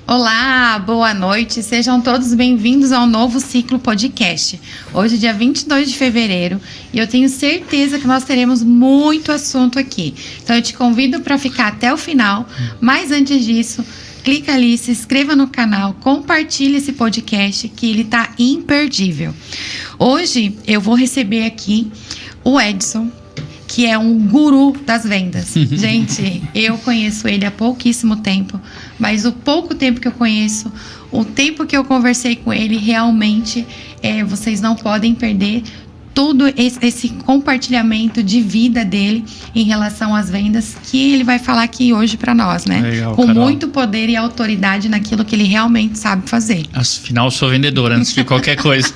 Olá, boa noite, sejam todos bem-vindos ao novo ciclo podcast. Hoje, dia 22 de fevereiro, e eu tenho certeza que nós teremos muito assunto aqui. Então, eu te convido para ficar até o final, mas antes disso, clica ali, se inscreva no canal, compartilhe esse podcast que ele tá imperdível. Hoje, eu vou receber aqui o Edson, que é um guru das vendas. Gente, eu conheço ele há pouquíssimo tempo, mas o pouco tempo que eu conheço, o tempo que eu conversei com ele, realmente, vocês não podem perder todo esse compartilhamento de vida dele em relação às vendas, que ele vai falar aqui hoje para nós, né? Legal, com Carol. muito poder e autoridade naquilo que ele realmente sabe fazer. Afinal, sou vendedor antes de qualquer coisa.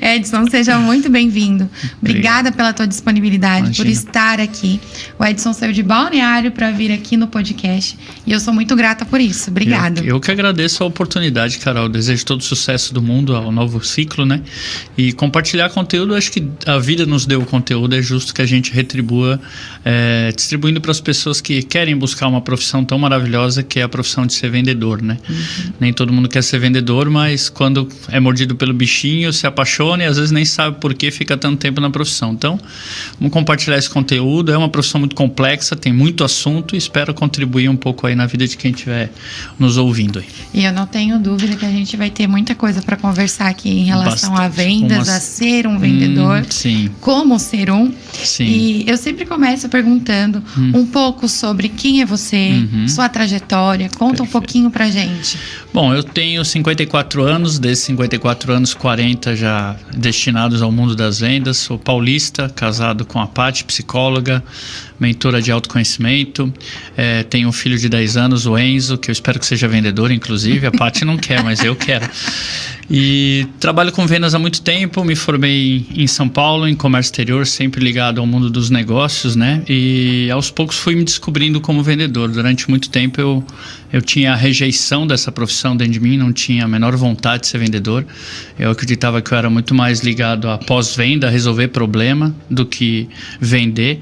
Edson, seja muito bem-vindo. Obrigada pela tua disponibilidade, Imagina. por estar aqui. O Edson saiu de Balneário para vir aqui no podcast e eu sou muito grata por isso. Obrigada. Eu que agradeço a oportunidade, Carol. Desejo todo o sucesso do mundo ao novo ciclo, né? E compartilhar conteúdo, acho que a vida nos deu o conteúdo, é justo que a gente retribua, distribuindo para as pessoas que querem buscar uma profissão tão maravilhosa que é a profissão de ser vendedor, né? Nem todo mundo quer ser vendedor, mas quando é mordido pelo bichinho, se apaixona e às vezes nem sabe por que fica tanto tempo na profissão. Então, vamos compartilhar esse conteúdo. É uma profissão muito complexa, tem muito assunto e espero contribuir um pouco aí na vida de quem estiver nos ouvindo aí. E eu não tenho dúvida que a gente vai ter muita coisa para conversar aqui em relação a vendas, a ser um vendedor, sim. como ser um. Sim. E eu sempre começo perguntando um pouco sobre quem é você, sua trajetória. Conta um pouquinho pra gente. Bom, eu tenho 54 anos, desses 54 anos, 40 já destinados ao mundo das vendas. Sou paulista, casado com a Paty, psicóloga, mentora de autoconhecimento. Tenho um filho de 10 anos, o Enzo, que eu espero que seja vendedor, inclusive. A Paty não quer, mas eu quero. E trabalho com vendas há muito tempo, me formei em São Paulo, em comércio exterior, sempre ligado ao mundo dos negócios, né? E aos poucos fui me descobrindo como vendedor. Durante muito tempo eu tinha a rejeição dessa profissão dentro de mim, não tinha a menor vontade de ser vendedor. Eu acreditava que eu era muito mais ligado a pós-venda, a resolver problema, do que vender.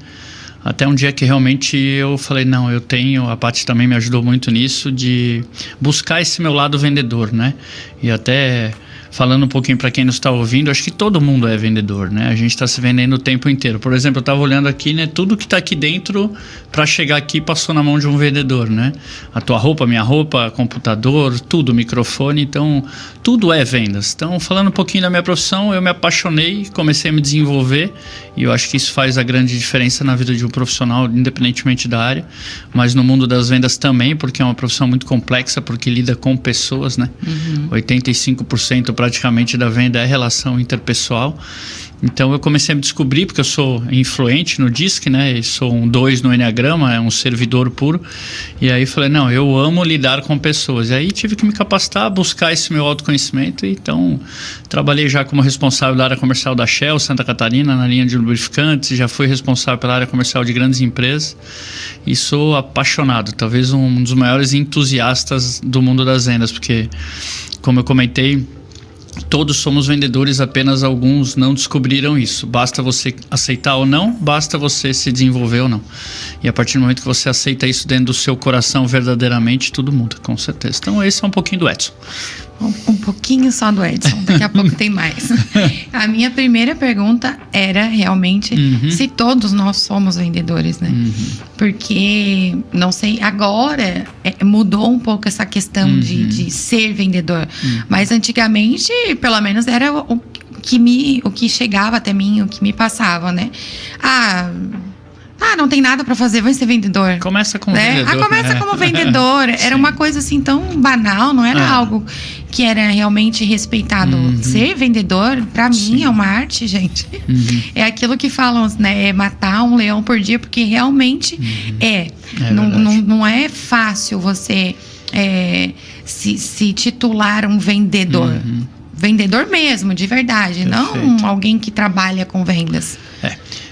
Até um dia que realmente eu falei, não, a Paty também me ajudou muito nisso, de buscar esse meu lado vendedor, né? E até falando um pouquinho para quem nos está ouvindo, acho que todo mundo é vendedor, né? A gente está se vendendo o tempo inteiro. Por exemplo, eu estava olhando aqui, né? Tudo que está aqui dentro, para chegar aqui, passou na mão de um vendedor, né? A tua roupa, minha roupa, computador, tudo, microfone. Então, tudo é vendas. Então, falando um pouquinho da minha profissão, eu me apaixonei, comecei a me desenvolver. E eu acho que isso faz a grande diferença na vida de um profissional, independentemente da área. Mas no mundo das vendas também, porque é uma profissão muito complexa, porque lida com pessoas, né? 85% praticamente da venda é relação interpessoal. Então eu comecei a me descobrir, porque eu sou influente no DISC, né? Eu sou um 2 no Enneagrama, é um servidor puro. E aí falei, não, eu amo lidar com pessoas. E aí tive que me capacitar, buscar esse meu autoconhecimento. Então trabalhei já como responsável da área comercial da Shell, Santa Catarina, na linha de lubrificantes. Já fui responsável pela área comercial de grandes empresas. E sou apaixonado, talvez um dos maiores entusiastas do mundo das vendas. Porque, como eu comentei, todos somos vendedores, apenas alguns não descobriram isso. Basta você aceitar ou não, basta você se desenvolver ou não. E a partir do momento que você aceita isso dentro do seu coração verdadeiramente, tudo muda, com certeza. Então esse é um pouquinho do Edson. Um pouquinho só do Edson, daqui a pouco tem mais. A minha primeira pergunta era realmente se todos nós somos vendedores, né? Porque, não sei, agora mudou um pouco essa questão de ser vendedor. Mas antigamente, pelo menos, era o que chegava até mim, o que me passava, né? Não tem nada pra fazer, vai ser vendedor. Começa como vendedor. Começa como vendedor. Era uma coisa assim tão banal, não era algo que era realmente respeitado. Ser vendedor, pra mim, é uma arte, gente. É aquilo que falam, né? É matar um leão por dia, porque realmente não é fácil você se titular um vendedor. Vendedor mesmo, de verdade. Perfeito. Não alguém que trabalha com vendas.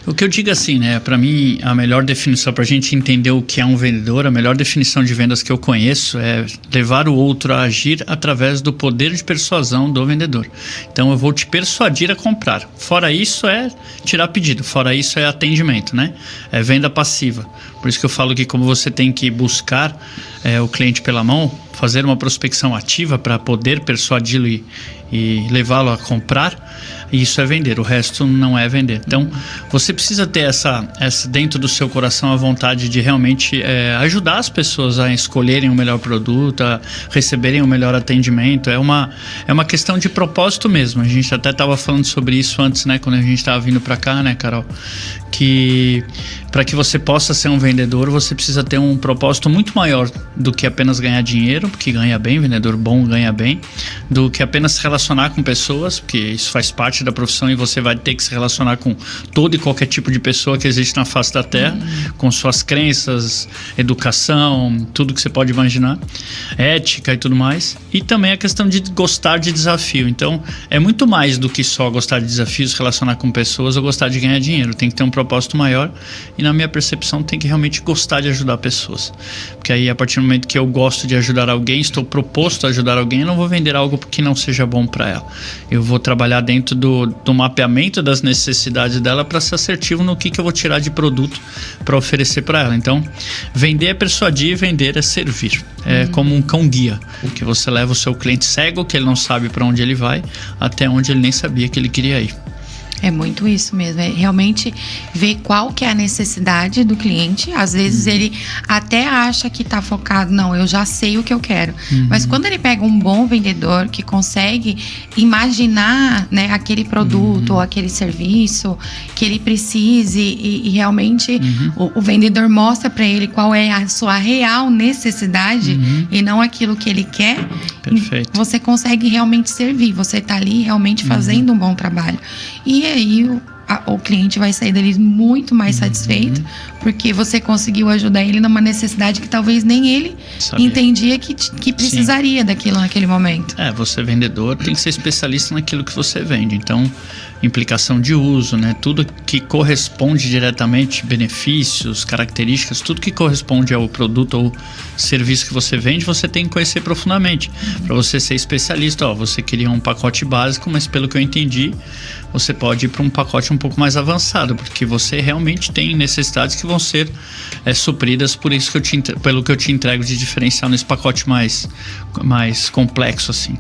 O que eu digo assim, né? Para mim, a melhor definição, para a gente entender o que é um vendedor, a melhor definição de vendas que eu conheço é levar o outro a agir através do poder de persuasão do vendedor. Então, eu vou te persuadir a comprar. Fora isso, é tirar pedido. Fora isso, é atendimento, né? É venda passiva. Por isso que eu falo que como você tem que buscar o cliente pela mão, fazer uma prospecção ativa para poder persuadi-lo e levá-lo a comprar, isso é vender, o resto não é vender. Então, você precisa ter essa dentro do seu coração a vontade de realmente ajudar as pessoas a escolherem o melhor produto, a receberem o melhor atendimento. É uma questão de propósito mesmo. A gente até estava falando sobre isso antes, né, quando a gente estava vindo para cá, né, Carol? Que para que você possa ser um vendedor, você precisa ter um propósito muito maior do que apenas ganhar dinheiro, porque ganha bem, vendedor bom ganha bem, do que apenas se relacionar com pessoas, porque isso faz parte da profissão e você vai ter que se relacionar com todo e qualquer tipo de pessoa que existe na face da Terra, com suas crenças, educação, tudo que você pode imaginar, ética e tudo mais. E também a questão de gostar de desafio. Então, é muito mais do que só gostar de desafios, se relacionar com pessoas ou gostar de ganhar dinheiro. Tem que ter um propósito maior e, na minha percepção, tem que realmente gostar de ajudar pessoas. Porque aí, a partir do momento que eu gosto de ajudar alguém, estou proposto a ajudar alguém, eu não vou vender algo que não seja bom para ela. Eu vou trabalhar dentro do mapeamento das necessidades dela para ser assertivo no que eu vou tirar de produto para oferecer para ela. Então, vender é persuadir, vender é servir. É como um cão-guia, que você leva o seu cliente cego, que ele não sabe para onde ele vai, até onde ele nem sabia que ele queria ir. É muito isso mesmo, é realmente ver qual que é a necessidade do cliente. Às vezes ele até acha que está focado, não, eu já sei o que eu quero. Mas quando ele pega um bom vendedor que consegue imaginar, né, aquele produto ou aquele serviço que ele precise e realmente o vendedor mostra para ele qual é a sua real necessidade e não aquilo que ele quer, perfeito, você consegue realmente servir, você está ali realmente fazendo um bom trabalho. E aí o cliente vai sair dali muito mais satisfeito, porque você conseguiu ajudar ele numa necessidade que talvez nem ele entendia que precisaria daquilo naquele momento. Você vendedor tem que ser especialista naquilo que você vende. Então, implicação de uso, né? Tudo que corresponde diretamente, benefícios, características, tudo que corresponde ao produto ou serviço que você vende, você tem que conhecer profundamente. Para você ser especialista, você queria um pacote básico, mas pelo que eu entendi, você pode ir para um pacote um pouco mais avançado, porque você realmente tem necessidades que vão ser supridas por isso pelo que eu te entrego de diferencial nesse pacote mais complexo, assim.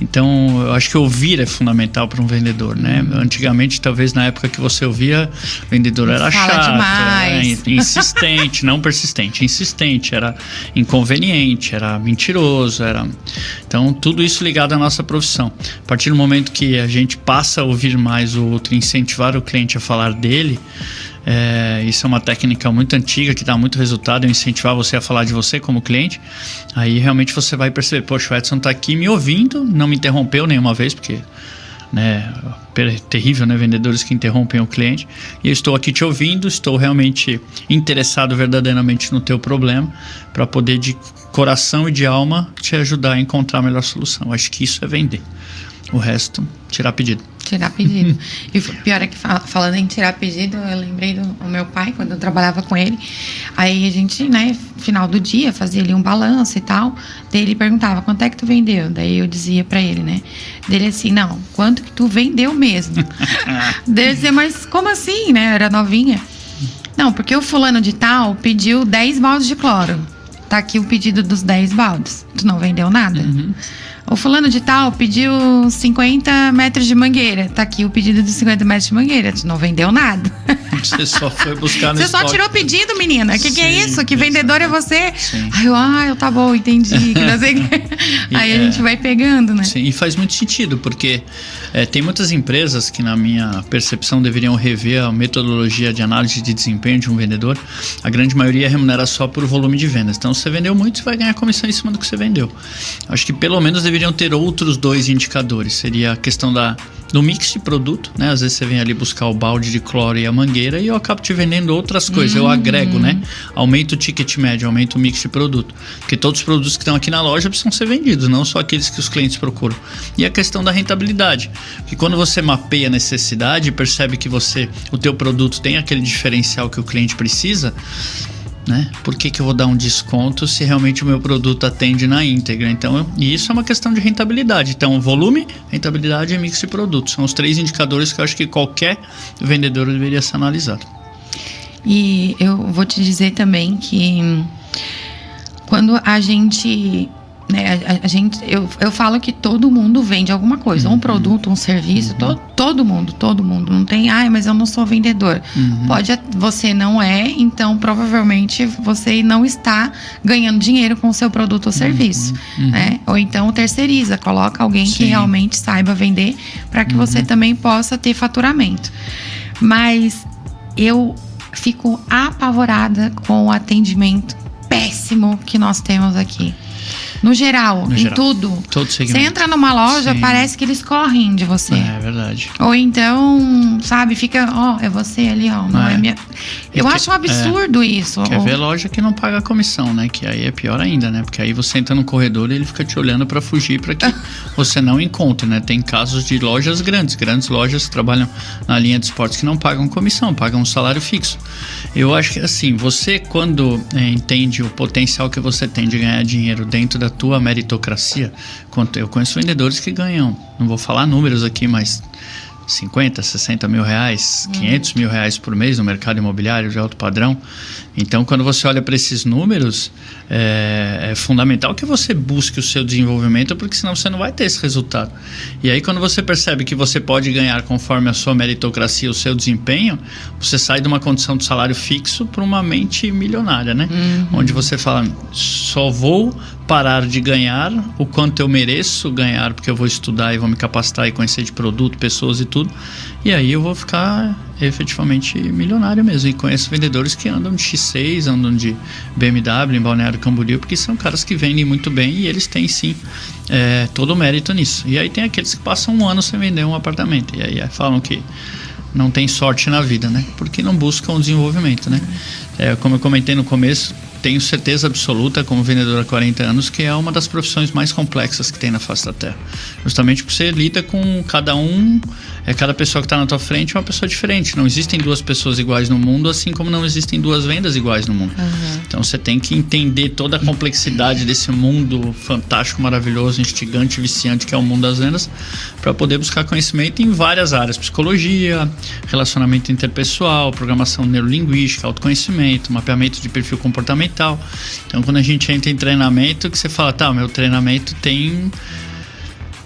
Então, eu acho que ouvir é fundamental para um vendedor, né? Antigamente, talvez na época que você ouvia, o vendedor era chato, insistente, não persistente, insistente, era inconveniente, era mentiroso, Então, tudo isso ligado à nossa profissão. A partir do momento que a gente passa a ouvir mais o outro, incentivar o cliente a falar dele, isso é uma técnica muito antiga que dá muito resultado, eu incentivar você a falar de você como cliente. Aí realmente você vai perceber, poxa, o Edson está aqui me ouvindo, não me interrompeu nenhuma vez, porque terrível, né? Vendedores que interrompem o cliente. E eu estou aqui te ouvindo, estou realmente interessado verdadeiramente no teu problema, para poder de coração e de alma te ajudar a encontrar a melhor solução. Acho que isso é vender. O resto, tirar pedido. Tirar pedido. E o pior é que falando em tirar pedido, eu lembrei do meu pai, quando eu trabalhava com ele. Aí a gente, né, final do dia, fazia ali um balanço e tal. Daí ele perguntava, quanto é que tu vendeu? Daí eu dizia pra ele, né? Dele assim, não, quanto que tu vendeu mesmo? Daí eu dizia, mas como assim, né? Eu era novinha. Não, porque o fulano de tal pediu 10 baldes de cloro. Tá aqui o pedido dos 10 baldes. Tu não vendeu nada? O fulano de tal pediu 50 metros de mangueira. Tá aqui o pedido dos 50 metros de mangueira. Tu não vendeu nada. Você só foi buscar no Você estoque. só tirou pedido, menina. O que é isso? Que exatamente. vendedor é você? Sim. Aí eu tá bom, entendi. Que não sei o quê. Aí a gente vai pegando, né? Sim, e faz muito sentido, porque tem muitas empresas que, na minha percepção, deveriam rever a metodologia de análise de desempenho de um vendedor. A grande maioria remunera só por volume de vendas. Então, se você vendeu muito, você vai ganhar comissão em cima do que você vendeu. Acho que pelo menos deveriam ter outros 2 indicadores. Seria a questão do mix de produto, né? Às vezes você vem ali buscar o balde de cloro e a mangueira e eu acabo te vendendo outras coisas. Eu agrego, né? Aumento o ticket médio, aumento o mix de produto. Porque todos os produtos que estão aqui na loja precisam ser vendidos, não só aqueles que os clientes procuram. E a questão da rentabilidade. Porque quando você mapeia a necessidade e percebe que o teu produto tem aquele diferencial que o cliente precisa, né? Por que eu vou dar um desconto se realmente o meu produto atende na íntegra? Então, e isso é uma questão de rentabilidade. Então, volume, rentabilidade e mix de produtos. São os 3 indicadores que eu acho que qualquer vendedor deveria ser analisado. E eu vou te dizer também que quando a gente né, eu falo que todo mundo vende alguma coisa, um produto, um serviço, todo mundo. Não tem, mas eu não sou vendedor. Você não é, então provavelmente você não está ganhando dinheiro com o seu produto ou serviço. Né? Ou então terceiriza, coloca alguém que realmente saiba vender para que você também possa ter faturamento. Mas eu fico apavorada com o atendimento péssimo que nós temos aqui. No geral, em tudo. Todo segmento. Você entra numa loja, parece que eles correm de você. É verdade. Ou então, sabe, fica, é você ali, não é minha... Eu acho um absurdo isso. Quer ver loja que não paga comissão, né? Que aí é pior ainda, né? Porque aí você entra no corredor e ele fica te olhando pra fugir, pra que você não encontre, né? Tem casos de lojas grandes lojas que trabalham na linha de esportes que não pagam comissão, pagam um salário fixo. Eu acho que assim, você quando entende o potencial que você tem de ganhar dinheiro dentro da tua meritocracia, eu conheço vendedores que ganham, não vou falar números aqui, mas 50, 60 mil reais, 500 mil reais por mês no mercado imobiliário de alto padrão. Então, quando você olha para esses números, é fundamental que você busque o seu desenvolvimento, porque senão você não vai ter esse resultado. E aí, quando você percebe que você pode ganhar conforme a sua meritocracia, o seu desempenho, você sai de uma condição de salário fixo para uma mente milionária, né? Onde você fala, só vou parar de ganhar o quanto eu mereço ganhar, porque eu vou estudar e vou me capacitar e conhecer de produto, pessoas e tudo, e aí eu vou ficar efetivamente milionário mesmo. E conheço vendedores que andam de X6, andam de BMW em Balneário Camboriú, porque são caras que vendem muito bem e eles têm sim todo o mérito nisso. E aí tem aqueles que passam um ano sem vender um apartamento, e aí falam que não tem sorte na vida, né? Porque não buscam o desenvolvimento, né? Como eu comentei no começo, tenho certeza absoluta, como vendedor há 40 anos, que é uma das profissões mais complexas que tem na face da Terra. Justamente porque você lida com cada pessoa que está na tua frente é uma pessoa diferente. Não existem duas pessoas iguais no mundo, assim como não existem duas vendas iguais no mundo. Então você tem que entender toda a complexidade desse mundo fantástico, maravilhoso, instigante, viciante que é o mundo das vendas, para poder buscar conhecimento em várias áreas: psicologia, relacionamento interpessoal, programação neurolinguística, autoconhecimento, mapeamento de perfil comportamental. Então, quando a gente entra em treinamento, que você fala, o meu treinamento tem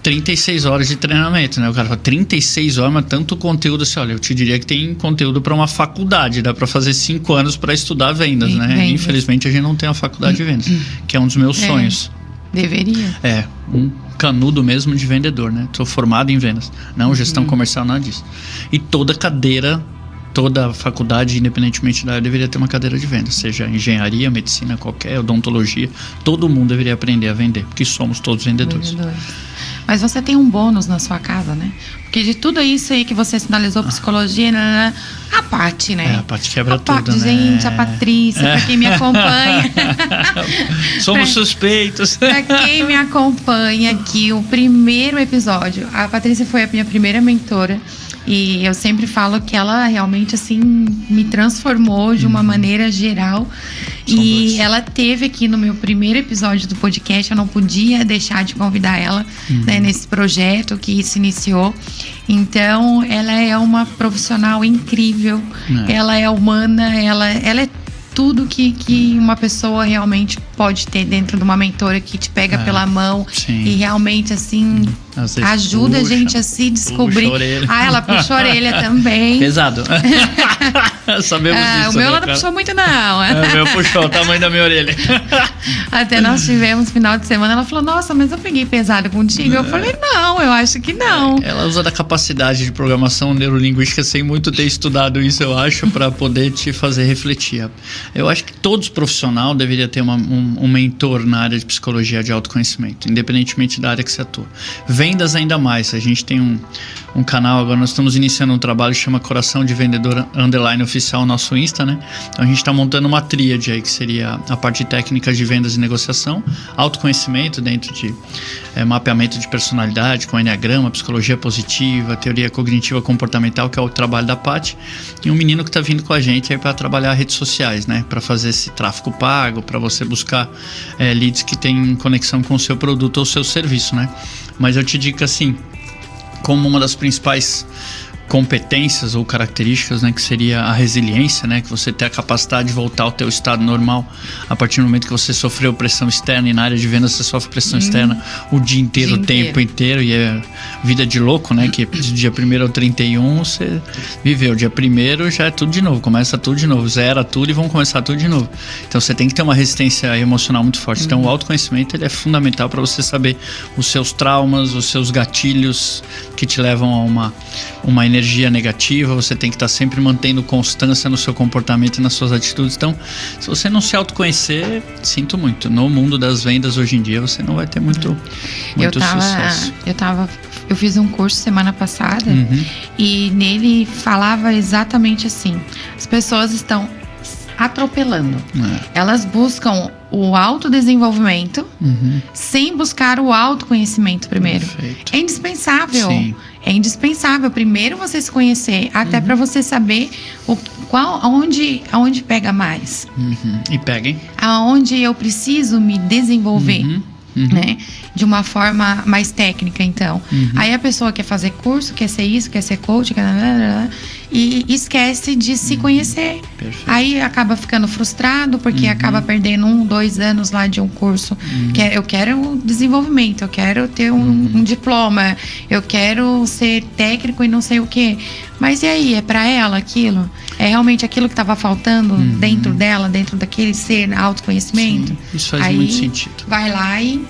36 horas de treinamento, né? O cara fala, 36 horas, mas tanto conteúdo assim, olha, eu te diria que tem conteúdo para uma faculdade, dá para fazer 5 anos para estudar vendas, né? Vendas. Infelizmente, a gente não tem a faculdade de vendas, que é um dos meus sonhos. Deveria. Um canudo mesmo de vendedor, né? Sou formado em vendas, não gestão comercial, nada disso. E toda faculdade, independentemente da área, deveria ter uma cadeira de vendas, seja engenharia, medicina, qualquer, odontologia, todo mundo deveria aprender a vender, porque somos todos vendedores. Mas você tem um bônus na sua casa, né? Porque de tudo isso aí que você sinalizou, psicologia, a Paty, né? A Paty quebra tudo, né? Gente, a Patrícia, pra quem me acompanha. Somos suspeitos. Pra quem me acompanha aqui, o primeiro episódio, a Patrícia foi a minha primeira mentora. E eu sempre falo que ela realmente, assim, me transformou de uma maneira geral. E ela teve aqui no meu primeiro episódio do podcast. Eu não podia deixar de convidar ela, né, nesse projeto que se iniciou. Então, ela é uma profissional incrível. Ela é humana, ela é tudo que uma pessoa realmente pode ter dentro de uma mentora que te pega pela mão e realmente, assim, ajuda a gente a se descobrir. Ela puxa a orelha também. Pesado. Sabemos disso. O meu ela não puxou muito, não. O meu puxou o tamanho da minha orelha. Até nós tivemos final de semana, ela falou, nossa, mas eu peguei pesado contigo. Eu falei, não, eu acho que não. Ela usa da capacidade de programação neurolinguística sem muito ter estudado isso, eu acho, para poder te fazer refletir. Eu acho que todos os profissionais deveriam ter um mentor na área de psicologia de autoconhecimento, independentemente da área que você atua. Vendas ainda mais. A gente tem um canal agora, nós estamos iniciando um trabalho que chama Coração de Vendedor _oficial, nosso Insta, né? Então a gente está montando uma tríade aí, que seria a parte técnica de vendas e negociação, autoconhecimento dentro de mapeamento de personalidade, com enneagrama, psicologia positiva, teoria cognitiva comportamental, que é o trabalho da Paty, e um menino que está vindo com a gente aí para trabalhar redes sociais, né? Para fazer esse tráfego pago, para você buscar leads que têm conexão com o seu produto ou seu serviço, né? Mas eu te digo assim, como uma das principais competências ou características, né, que seria a resiliência, né, que você tem a capacidade de voltar ao teu estado normal a partir do momento que você sofreu pressão externa, e na área de vendas você sofre pressão externa o dia inteiro, o tempo inteiro, e é vida de louco, né, que do dia 1º ao 31 você viveu, dia 1º já é tudo de novo, começa tudo de novo, zera tudo e vão começar tudo de novo. Então você tem que ter uma resistência emocional muito forte. Então o autoconhecimento ele é fundamental para você saber os seus traumas, os seus gatilhos que te levam a uma energia negativa. Você tem que estar sempre mantendo constância no seu comportamento e nas suas atitudes. Então, se você não se autoconhecer, sinto muito. No mundo das vendas hoje em dia, você não vai ter muito sucesso. Eu fiz um curso semana passada e nele falava exatamente assim: as pessoas estão atropelando. Elas buscam o autodesenvolvimento sem buscar o autoconhecimento primeiro. Perfeito. É indispensável. Sim. É indispensável primeiro você se conhecer, até para você saber aonde pega mais. E peguem. Aonde eu preciso me desenvolver. Né? De uma forma mais técnica, então. Aí a pessoa quer fazer curso, quer ser isso, quer ser coach, e esquece de se conhecer. Perfeito. Aí acaba ficando frustrado, porque acaba perdendo 1-2 anos lá de um curso. Eu quero desenvolvimento, eu quero ter um diploma, eu quero ser técnico e não sei o quê. Mas e aí, é pra ela aquilo? É realmente aquilo que estava faltando dentro dela, dentro daquele ser autoconhecimento? Sim, isso faz aí, muito sentido. Vai lá e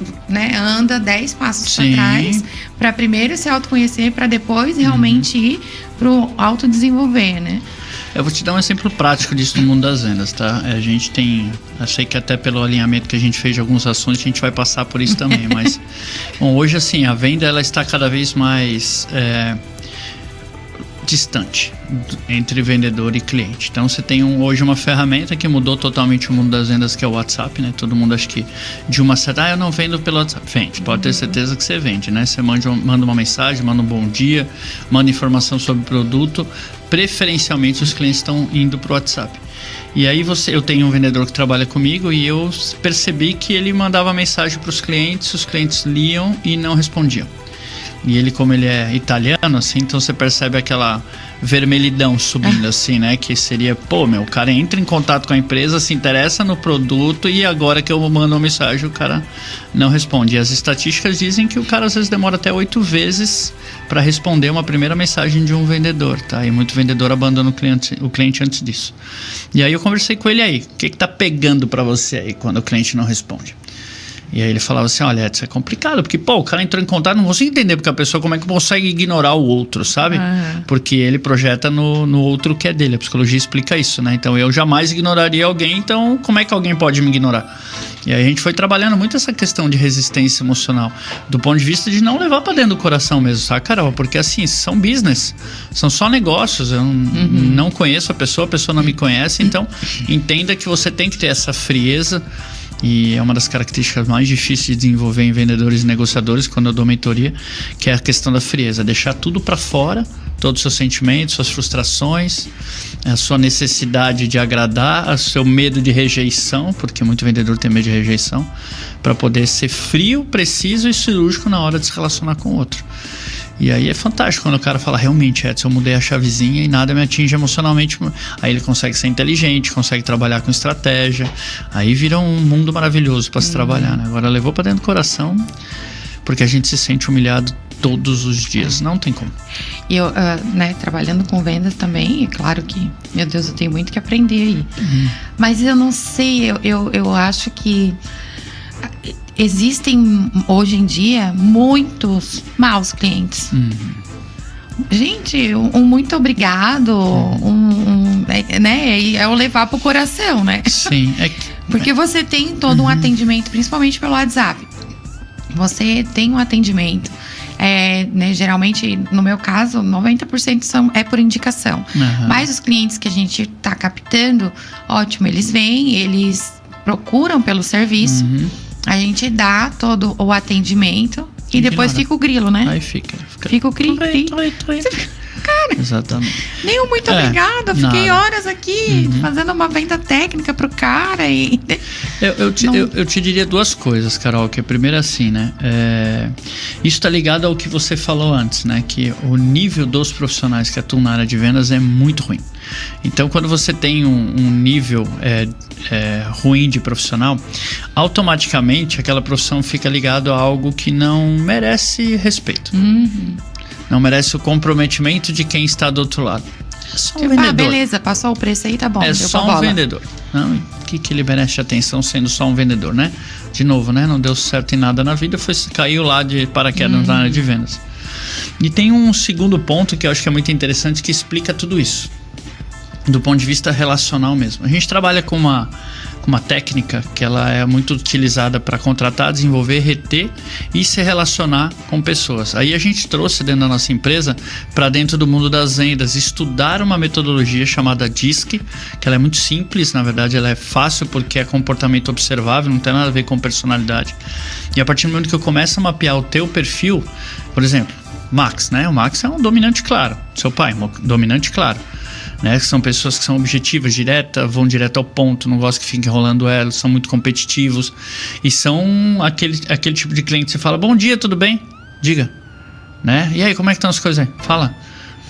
anda 10 passos para trás, para primeiro se autoconhecer, para depois realmente ir pro autodesenvolver, né? Eu vou te dar um exemplo prático disso no mundo das vendas, tá? A gente tem... Eu sei que até pelo alinhamento que a gente fez de alguns assuntos, a gente vai passar por isso também, mas... Bom, hoje, assim, a venda, ela está cada vez mais... distante entre vendedor e cliente. Então você tem hoje uma ferramenta que mudou totalmente o mundo das vendas, que é o WhatsApp, né? Todo mundo acha que de uma certa... eu não vendo pelo WhatsApp. Vende, pode ter certeza que você vende, né? Você manda uma mensagem, manda um bom dia, manda informação sobre o produto. Preferencialmente os clientes estão indo para o WhatsApp. E aí eu tenho um vendedor que trabalha comigo e eu percebi que ele mandava mensagem para os clientes liam e não respondiam. E ele, como ele é italiano, assim, então você percebe aquela vermelhidão subindo, assim, né? Que seria, o cara entra em contato com a empresa, se interessa no produto e agora que eu mando uma mensagem, o cara não responde. E as estatísticas dizem que o cara às vezes demora até 8 vezes para responder uma primeira mensagem de um vendedor, tá? E muito vendedor abandona o cliente antes disso. E aí eu conversei com ele aí, o que tá pegando para você aí quando o cliente não responde? E aí ele falava assim, olha, isso é complicado, porque, o cara entrou em contato, não consigo entender porque a pessoa como é que consegue ignorar o outro, sabe? Porque ele projeta no outro que é dele, a psicologia explica isso, né? Então eu jamais ignoraria alguém, então como é que alguém pode me ignorar? E aí a gente foi trabalhando muito essa questão de resistência emocional, do ponto de vista de não levar pra dentro do coração mesmo, sabe, Carol? Porque assim, são business, são só negócios, eu não conheço a pessoa não me conhece, então entenda que você tem que ter essa frieza. E é uma das características mais difíceis de desenvolver em vendedores e negociadores quando eu dou mentoria, que é a questão da frieza, deixar tudo para fora, todos os seus sentimentos, suas frustrações, a sua necessidade de agradar, o seu medo de rejeição, porque muito vendedor tem medo de rejeição, para poder ser frio, preciso e cirúrgico na hora de se relacionar com o outro. E aí é fantástico quando o cara fala, realmente, Edson, eu mudei a chavezinha e nada me atinge emocionalmente. Aí ele consegue ser inteligente, consegue trabalhar com estratégia. Aí vira um mundo maravilhoso para se trabalhar, né? Agora levou para dentro do coração, porque a gente se sente humilhado todos os dias, não tem como. E eu, trabalhando com vendas também, é claro que, meu Deus, eu tenho muito que aprender aí. Mas eu não sei, eu acho que existem hoje em dia muitos maus clientes. Gente, um muito obrigado, é o levar pro coração, né? Sim. Porque você tem todo um atendimento, principalmente pelo WhatsApp. Você tem um atendimento, geralmente, no meu caso, 90% é por indicação. Mas os clientes que a gente tá captando, ótimo, eles vêm, eles procuram pelo serviço. A gente dá todo o atendimento e depois fica o grilo, né? Aí fica o cri. cara. Exatamente. Nem um muito obrigado. Eu fiquei nada. horas aqui fazendo uma venda técnica pro cara e... Eu te diria duas coisas, Carol, que a primeira é assim, né? Isso tá ligado ao que você falou antes, né? Que o nível dos profissionais que atuam na área de vendas é muito ruim. Então, quando você tem um nível ruim de profissional, automaticamente aquela profissão fica ligada a algo que não merece respeito. Não merece o comprometimento de quem está do outro lado. É só um vendedor. Beleza, passou o preço aí, tá bom. É só um vendedor. Não, o que ele merece atenção sendo só um vendedor, né? De novo, né? Não deu certo em nada na vida, caiu lá de paraquedas na área de vendas. E tem um segundo ponto que eu acho que é muito interessante que explica tudo isso. Do ponto de vista relacional mesmo. A gente trabalha com uma técnica que ela é muito utilizada para contratar, desenvolver, reter e se relacionar com pessoas. Aí a gente trouxe dentro da nossa empresa para dentro do mundo das vendas, estudar uma metodologia chamada DISC, que ela é muito simples, na verdade ela é fácil porque é comportamento observável, não tem nada a ver com personalidade. E a partir do momento que eu começo a mapear o teu perfil, por exemplo, Max, né? O Max é um dominante claro, seu pai, um dominante claro. Né, que são pessoas que são objetivas, vão direto ao ponto, não gostam que fiquem enrolando elas, são muito competitivos e são aquele tipo de cliente que você fala, bom dia, tudo bem? Diga, né? E aí, como é que estão as coisas aí? Fala.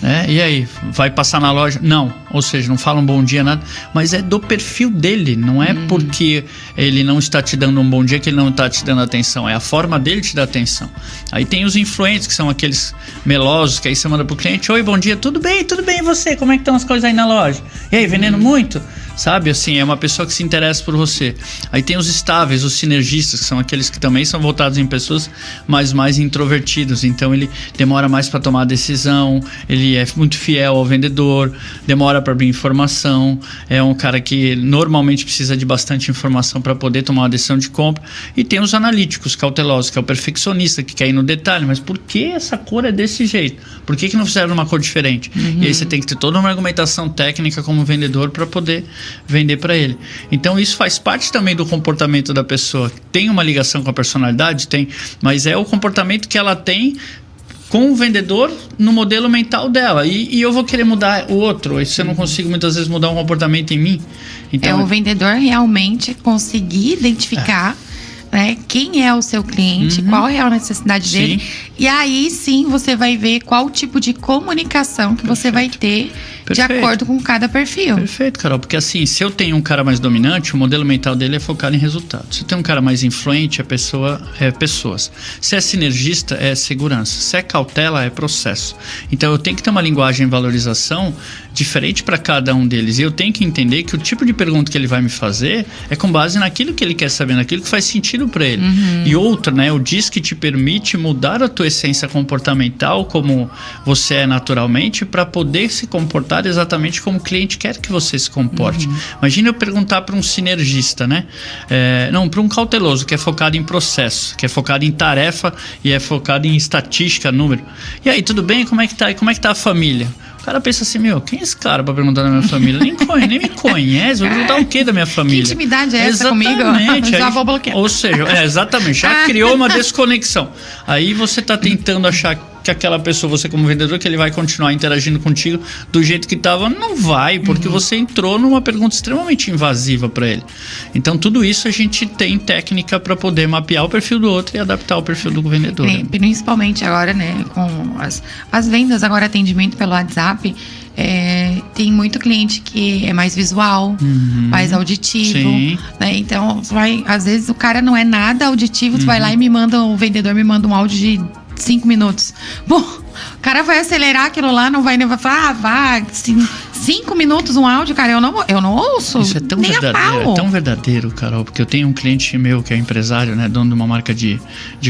Né? E aí, vai passar na loja? Não, ou seja, não fala um bom dia, nada, mas é do perfil dele, não é porque ele não está te dando um bom dia que ele não está te dando atenção, é a forma dele te dar atenção. Aí tem os influentes, que são aqueles melosos, que aí você manda pro cliente, oi, bom dia, tudo bem, e você? Como é que estão as coisas aí na loja? E aí, vendendo muito? Sabe, assim, é uma pessoa que se interessa por você. Aí tem os estáveis, os sinergistas, que são aqueles que também são voltados em pessoas, mas mais introvertidos. Então ele demora mais para tomar a decisão, ele é muito fiel ao vendedor, demora para abrir informação, é um cara que normalmente precisa de bastante informação para poder tomar uma decisão de compra. E tem os analíticos, cautelosos, que é o perfeccionista, que quer ir no detalhe, mas por que essa cor é desse jeito? Por que não fizeram uma cor diferente? E aí você tem que ter toda uma argumentação técnica como vendedor para poder vender para ele. Então isso faz parte também do comportamento da pessoa. Tem uma ligação com a personalidade? Tem, mas é o comportamento que ela tem com o vendedor no modelo mental dela. E eu vou querer mudar o outro. E se eu não consigo muitas vezes mudar um comportamento em mim. Então, o vendedor realmente conseguir identificar né, quem é o seu cliente, qual é a necessidade dele. E aí sim você vai ver qual tipo de comunicação que você vai ter de acordo com cada perfil. Perfeito, Carol, porque assim, se eu tenho um cara mais dominante, o modelo mental dele é focado em resultados. Se eu tenho um cara mais influente, a pessoa é pessoas. Se é sinergista, é segurança. Se é cautela, é processo. Então eu tenho que ter uma linguagem de valorização diferente para cada um deles. E eu tenho que entender que o tipo de pergunta que ele vai me fazer é com base naquilo que ele quer saber, naquilo que faz sentido para ele. E outra, né, o DISC te permite mudar a tua essência comportamental como você é naturalmente para poder se comportar exatamente como o cliente quer que você se comporte. Imagina eu perguntar para um sinergista, né? Não, para um cauteloso que é focado em processo, que é focado em tarefa e é focado em estatística, número. E aí, tudo bem? Como é que tá? E como é que tá a família? O cara pensa assim, quem é esse cara pra perguntar da minha família? Nem me conhece, vou perguntar o que da minha família? Que intimidade é essa comigo? Já vou bloquear. Ou seja, exatamente, já criou uma desconexão. Aí você tá tentando achar que aquela pessoa, você como vendedor, que ele vai continuar interagindo contigo do jeito que estava, não vai, porque você entrou numa pergunta extremamente invasiva para ele. Então tudo isso a gente tem técnica para poder mapear o perfil do outro e adaptar o perfil do vendedor. Principalmente agora, né, com as vendas, agora atendimento pelo WhatsApp, tem muito cliente que é mais visual, mais auditivo, né? Então às vezes o cara não é nada auditivo, tu vai lá e o vendedor me manda um áudio de 5 minutos. Bom, o cara vai acelerar aquilo lá, não vai nem falar, 5 minutos um áudio, cara, eu não ouço. Isso é tão verdadeiro, é tão verdadeiro, Carol, porque eu tenho um cliente meu que é empresário, né, dono de uma marca de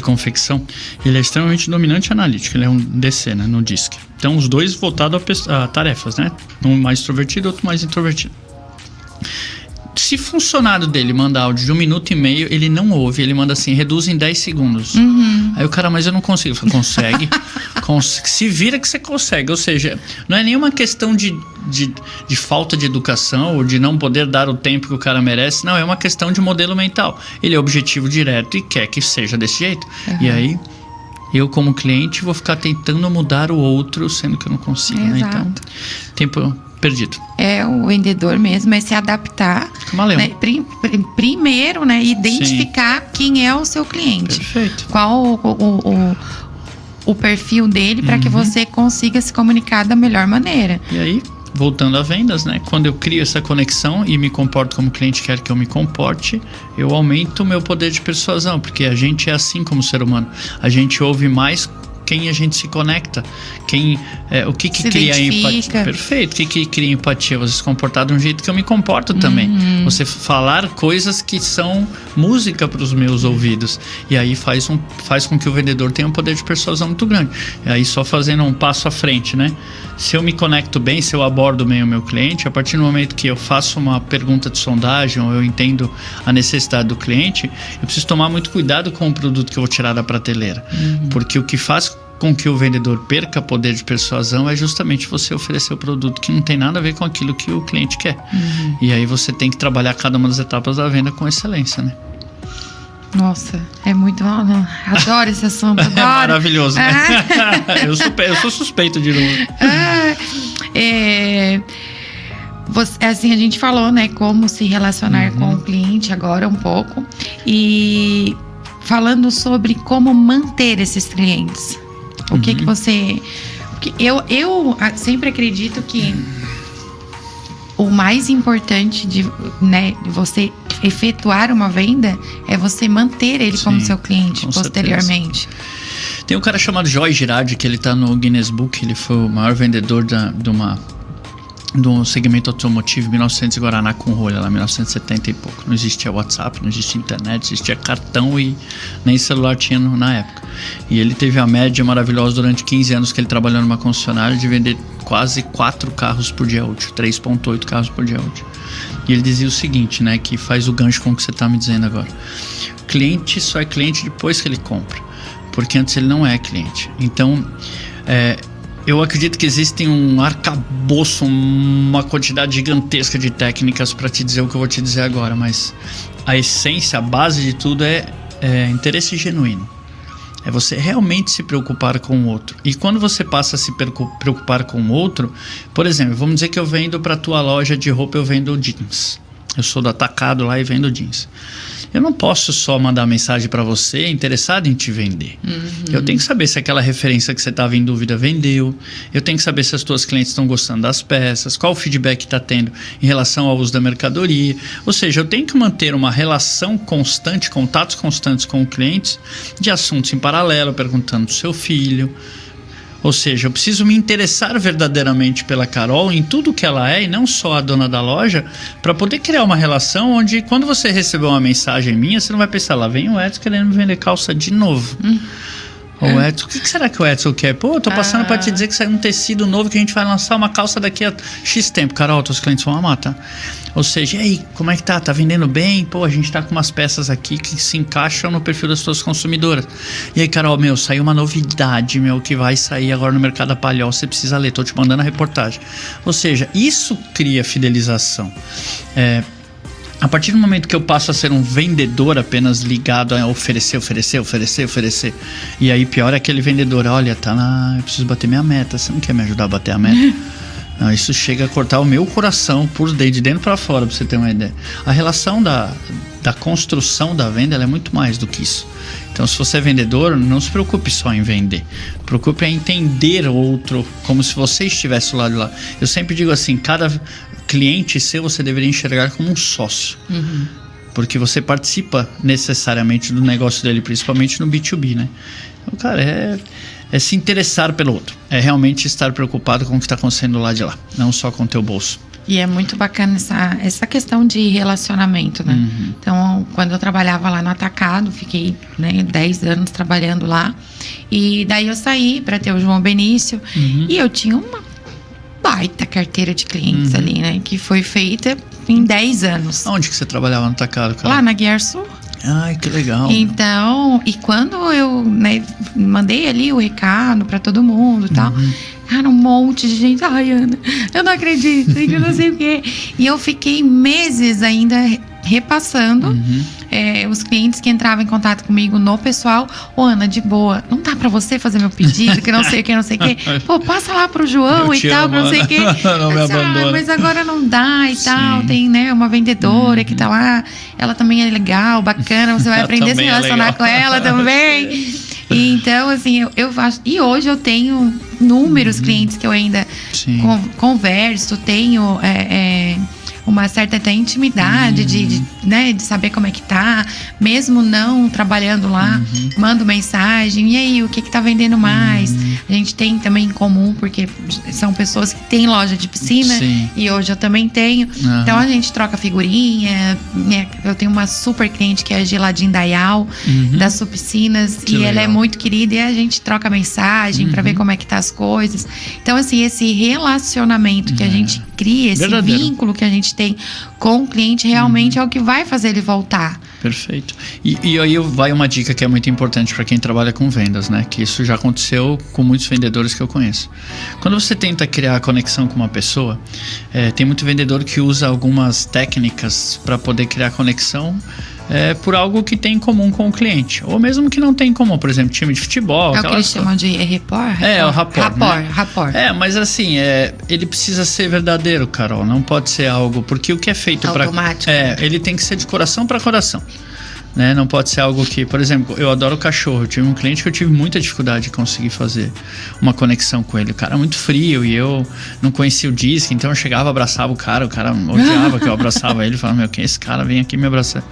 confecção. Ele é extremamente dominante e analítico, ele é um DC, né, no DISC. Então os dois voltados a tarefas, né? Um mais extrovertido, outro mais introvertido. Se funcionário dele manda áudio de 1 minuto e meio, ele não ouve, ele manda assim, reduz em 10 segundos. Aí o cara, mas eu não consigo. Eu falo, consegue. Se vira que você consegue. Ou seja, não é nenhuma questão de falta de educação ou de não poder dar o tempo que o cara merece. Não, é uma questão de modelo mental. Ele é objetivo direto e quer que seja desse jeito. E aí eu como cliente vou ficar tentando mudar o outro, sendo que eu não consigo, né? Então, tempo perdido. É, o vendedor mesmo é se adaptar, né? Primeiro, né, identificar quem é o seu cliente. Perfeito. Qual o perfil dele para que você consiga se comunicar da melhor maneira. E aí, voltando a vendas, né? Quando eu crio essa conexão e me comporto como o cliente quer que eu me comporte, eu aumento o meu poder de persuasão, porque a gente é assim como ser humano. A gente ouve mais quem a gente se conecta, o que cria empatia. Perfeito, o que cria empatia? Você se comportar de um jeito que eu me comporto também. Você falar coisas que são música para os meus ouvidos. E aí faz com que o vendedor tenha um poder de persuasão muito grande. E aí só fazendo um passo à frente, né? Se eu me conecto bem, se eu abordo bem o meu cliente, a partir do momento que eu faço uma pergunta de sondagem, ou eu entendo a necessidade do cliente, eu preciso tomar muito cuidado com o produto que eu vou tirar da prateleira. Porque o que faz com que o vendedor perca poder de persuasão é justamente você oferecer o produto que não tem nada a ver com aquilo que o cliente quer. E aí você tem que trabalhar cada uma das etapas da venda com excelência, né? Nossa, é muito... Adoro esse assunto, adoro. É maravilhoso, né? Eu sou suspeito de novo. Assim, a gente falou, né, como se relacionar com o cliente agora um pouco. E falando sobre como manter esses clientes. O que você... Porque eu sempre acredito que o mais importante de você efetuar uma venda é você manter ele como seu cliente posteriormente. Certeza. Tem um cara chamado Joy Girardi, que ele tá no Guinness Book. Ele foi o maior vendedor do segmento automotivo em 1900 Guaraná com rolha, lá em 1970 e pouco. Não existia WhatsApp, não existia internet, existia cartão e nem celular tinha na época. E ele teve a média maravilhosa durante 15 anos que ele trabalhou numa concessionária de vender quase 4 carros por dia útil, 3,8 carros por dia útil. E ele dizia o seguinte, né, que faz o gancho com o que você está me dizendo agora. O cliente só é cliente depois que ele compra, porque antes ele não é cliente. Então, eu acredito que existem um arcabouço, uma quantidade gigantesca de técnicas para te dizer o que eu vou te dizer agora, mas a essência, a base de tudo é interesse genuíno. É você realmente se preocupar com o outro. E quando você passa a se preocupar com o outro, por exemplo, vamos dizer que eu vendo para a tua loja de roupa, eu vendo jeans. Eu sou do atacado lá e vendo jeans. Eu não posso só mandar mensagem para você interessado em te vender. Eu tenho que saber se aquela referência que você estava em dúvida vendeu. Eu tenho que saber se as tuas clientes estão gostando das peças, qual o feedback está tendo em relação ao uso da mercadoria. Ou seja, eu tenho que manter uma relação constante, contatos constantes com clientes de assuntos em paralelo, perguntando do seu filho. Ou seja, eu preciso me interessar verdadeiramente pela Carol em tudo que ela é e não só a dona da loja, para poder criar uma relação onde quando você receber uma mensagem minha, você não vai pensar, lá vem o Edson querendo me vender calça de novo. O Edson, o que será que o Edson quer? Pô, eu tô passando para te dizer que saiu um tecido novo que a gente vai lançar uma calça daqui a X tempo. Carol, teus clientes vão amar, tá? Ou seja, e aí, como é que tá? Tá vendendo bem? Pô, a gente tá com umas peças aqui que se encaixam no perfil das suas consumidoras. E aí, Carol, saiu uma novidade, que vai sair agora no Mercado da Palhol, você precisa ler, tô te mandando a reportagem. Ou seja, isso cria fidelização. A partir do momento que eu passo a ser um vendedor apenas ligado a oferecer, e aí pior é aquele vendedor, olha, eu preciso bater minha meta, você não quer me ajudar a bater a meta? Não, isso chega a cortar o meu coração por dentro, de dentro para fora, para você ter uma ideia. A relação da construção da venda, ela é muito mais do que isso. Então, se você é vendedor, não se preocupe só em vender. Preocupe em entender o outro como se você estivesse do lado de lá. Eu sempre digo assim, cada cliente seu você deveria enxergar como um sócio. Porque você participa necessariamente do negócio dele, principalmente no B2B, né? Então, cara, é se interessar pelo outro. É realmente estar preocupado com o que está acontecendo lá de lá, não só com o teu bolso. E é muito bacana essa questão de relacionamento, né? Então, quando eu trabalhava lá no atacado, fiquei 10 anos trabalhando lá. E daí eu saí para ter o João Benício. E eu tinha uma baita carteira de clientes ali, né? Que foi feita em 10 anos. Onde que você trabalhava no atacado, cara? Lá na Guiar Sul. Ai, que legal. Então, e quando eu mandei ali o recado para todo mundo e tal... Cara, um monte de gente. Ai, Ana, eu não acredito, eu não sei o quê. E eu fiquei meses ainda repassando os clientes que entravam em contato comigo no pessoal. Ô, Ana, de boa, não dá pra você fazer meu pedido, que não sei o que, não sei o que. Pô, passa lá pro João e tal, que não sei o que. Não me abandona. Mas agora não dá e tal. Tem, né, uma vendedora que tá lá, ela também é legal, bacana, você vai aprender a se relacionar com ela também. E então, assim, eu acho. E hoje eu tenho inúmeros clientes que eu ainda converso, tenho uma certa até intimidade de saber como é que tá, mesmo não trabalhando lá, mando mensagem, e aí, o que tá vendendo mais? A gente tem também em comum, porque são pessoas que têm loja de piscina, e hoje eu também tenho, então a gente troca figurinha, né? Eu tenho uma super cliente que é a Geladinho Dayal, das Subpiscinas, e legal. Ela é muito querida, e a gente troca mensagem pra ver como é que tá as coisas. Então, assim, esse relacionamento que a gente cria, esse vínculo que a gente tem com o cliente, realmente é o que vai fazer ele voltar. Perfeito. E aí vai uma dica que é muito importante para quem trabalha com vendas, né? Que isso já aconteceu com muitos vendedores que eu conheço. Quando você tenta criar conexão com uma pessoa, tem muito vendedor que usa algumas técnicas para poder criar conexão por algo que tem em comum com o cliente. Ou mesmo que não tem em comum, por exemplo, time de futebol. É o que eles chamam de rapport? É, o rapport. Rapport. Mas assim, ele precisa ser verdadeiro, Carol. Não pode ser algo... Porque o que é feito para... automático. Ele tem que ser de coração para coração. Né? Não pode ser algo que... Por exemplo, eu adoro cachorro. Eu tive um cliente que eu tive muita dificuldade de conseguir fazer uma conexão com ele. O cara é muito frio e eu não conhecia o disque, então eu chegava, abraçava o cara odiava que eu abraçava ele, falava, quem é esse cara? Vem aqui me abraçar.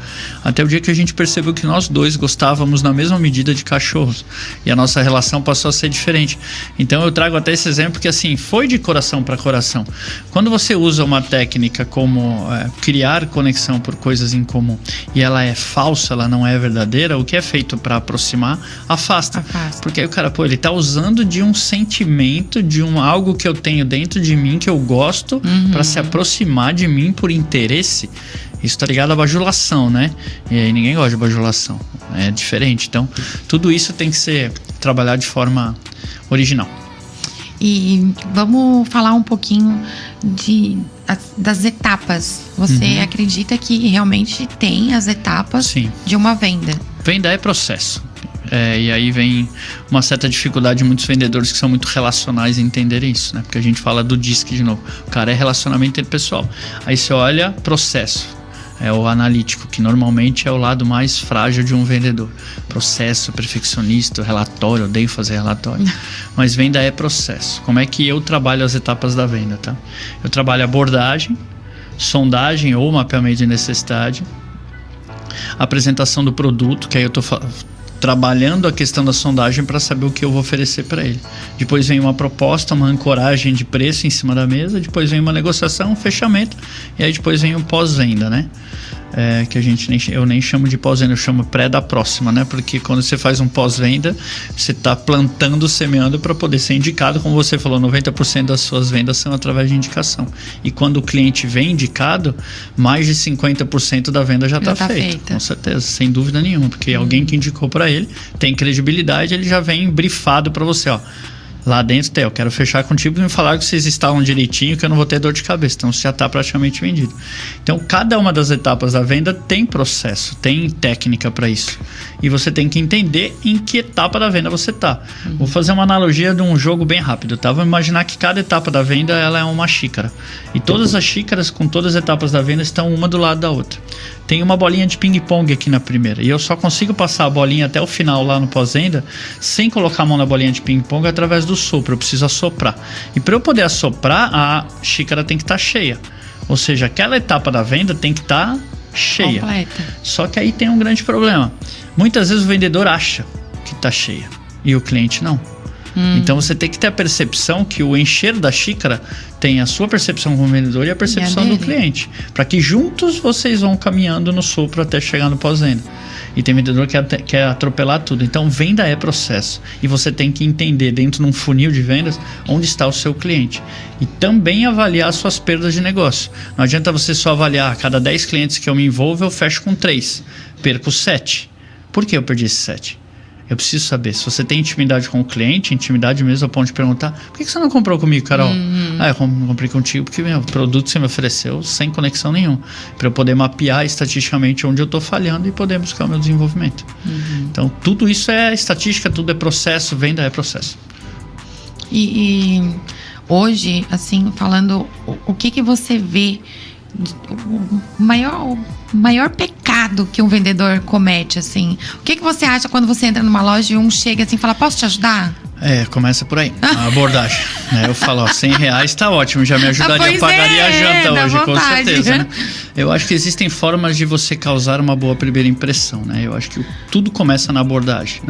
Até o dia que a gente percebeu que nós dois gostávamos na mesma medida de cachorros e a nossa relação passou a ser diferente. Então eu trago até esse exemplo que assim, foi de coração para coração. Quando você usa uma técnica como criar conexão por coisas em comum e ela é falsa, ela não é verdadeira, o que é feito para aproximar, afasta. Porque aí o cara, ele tá usando de um sentimento, de algo que eu tenho dentro de mim, que eu gosto, para se aproximar de mim por interesse. Isso tá ligado à bajulação, né? E aí ninguém gosta de bajulação. É diferente. Então, tudo isso tem que ser trabalhado de forma original. E vamos falar um pouquinho das etapas. Você acredita que realmente tem as etapas de uma venda? Venda é processo. E aí vem uma certa dificuldade de muitos vendedores que são muito relacionais em entender isso, né? Porque a gente fala do DISC de novo. O cara é relacionamento interpessoal. Aí você olha processo. É o analítico, que normalmente é o lado mais frágil de um vendedor. Processo, perfeccionista, relatório, odeio fazer relatório. Mas venda é processo. Como é que eu trabalho as etapas da venda, tá? Eu trabalho abordagem, sondagem ou mapeamento de necessidade, apresentação do produto, que aí eu estou trabalhando a questão da sondagem para saber o que eu vou oferecer para ele. Depois vem uma proposta, uma ancoragem de preço em cima da mesa, depois vem uma negociação, um fechamento, e aí depois vem o pós-venda, né? Que eu nem chamo de pós-venda, eu chamo pré da próxima, né? Porque quando você faz um pós-venda, você está plantando, semeando para poder ser indicado. Como você falou, 90% das suas vendas são através de indicação. E quando o cliente vem indicado, mais de 50% da venda já está feita. Com certeza, sem dúvida nenhuma. Porque alguém que indicou para ele tem credibilidade, ele já vem brifado para você, lá dentro eu quero fechar contigo e me falar que vocês instalam direitinho, que eu não vou ter dor de cabeça. Então você já está praticamente vendido. Então cada uma das etapas da venda tem processo, tem técnica para isso. E você tem que entender em que etapa da venda você está. Vou fazer uma analogia de um jogo bem rápido, tá? Vamos imaginar que cada etapa da venda ela é uma xícara. E todas as xícaras com todas as etapas da venda estão uma do lado da outra. Tem uma bolinha de ping-pong aqui na primeira. E eu só consigo passar a bolinha até o final lá no pós-venda sem colocar a mão na bolinha de ping-pong através do sopro. Eu preciso assoprar. E para eu poder assoprar, a xícara tem que estar cheia. Ou seja, aquela etapa da venda tem que estar cheia. Completa. Só que aí tem um grande problema. Muitas vezes o vendedor acha que está cheia e o cliente não. Então você tem que ter a percepção que o encher da xícara tem a sua percepção como vendedor e a percepção do cliente, para que juntos vocês vão caminhando no sopro até chegar no pós-venda. E tem vendedor que quer atropelar tudo. Então venda é processo e você tem que entender dentro de um funil de vendas onde está o seu cliente e também avaliar suas perdas de negócio. Não adianta você só avaliar a cada 10 clientes que eu me envolvo eu fecho com 3, perco 7. Por que eu perdi esses 7? Eu preciso saber. Se você tem intimidade com o cliente, intimidade mesmo a ponto de perguntar: por que você não comprou comigo, Carol? Eu comprei contigo porque o produto você me ofereceu sem conexão nenhuma, para eu poder mapear estatisticamente onde eu estou falhando e poder buscar o meu desenvolvimento. Então tudo isso é estatística, tudo é processo, venda é processo. E hoje, assim, falando, o que você vê, o maior pecado que um vendedor comete, assim? O que você acha quando você entra numa loja e um chega assim e fala: posso te ajudar? Começa por aí, a abordagem. Eu falo, R$100 tá ótimo, já me ajudaria, pagaria a janta hoje, com certeza. Né? Eu acho que existem formas de você causar uma boa primeira impressão, né? Eu acho que tudo começa na abordagem.